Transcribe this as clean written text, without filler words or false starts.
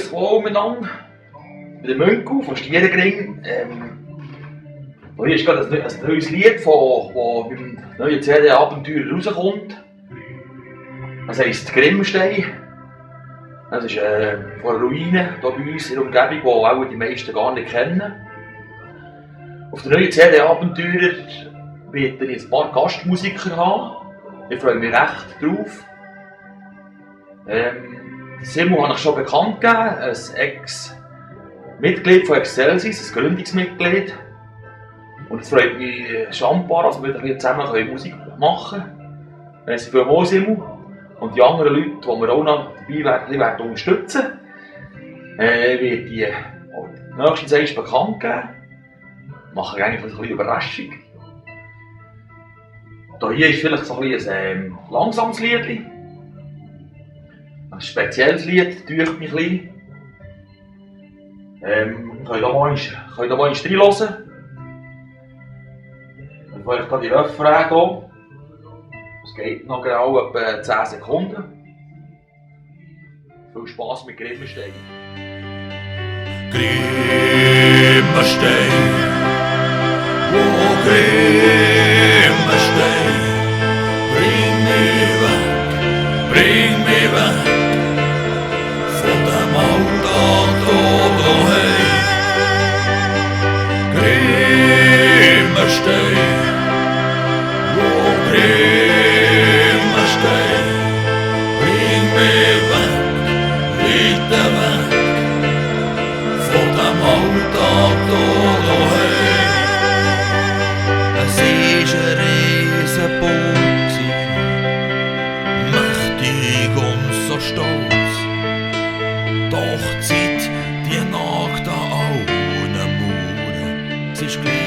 grüß wohl miteinander. Mit dem Münkel von SchtiereGring. Hier ist gerade ein neues Lied, das beim neuen CD Abentüürer rauskommt. Das heisst Grimmstein. Das ist von einer Ruine hier bei uns in der Umgebung, die auch die meisten gar nicht kennen. Auf der neuen CD Abentüürer werde ich ein paar Gastmusiker haben. Ich freue mich recht drauf. Simon habe ich schon bekannt gegeben, ein Ex-Mitglied von Chlyses, ein Gründungsmitglied. Und es freut mich schambar, dass wir wieder zusammen Musik machen können. Merci vielmals, Simon. Und die anderen Leute, die wir auch noch dabei werden unterstützen, wird die nächstens einmal bekannt geben. Machen wir eigentlich ein bisschen Überraschung. Hier ist vielleicht so ein bisschen ein langsames Lied. Ein spezielles Lied, täuscht mich ein bisschen. Könnt ihr mal reinhören. Ich will gerade die Refrain hier. Es geht noch genau etwa 10 Sekunden. Viel Spass mit Grimmstein. Grimmstein, oh Grimmstein, bring mich weg von dem Alltag daheim. Grimmstein, oh Grimmstein, bring mich weg, weiter weg von dem Alltag daheim. Es ist ein Riesenboot, mächtig und so stolz. Doch zieht die Nacht an allen Mauern, es ist gleich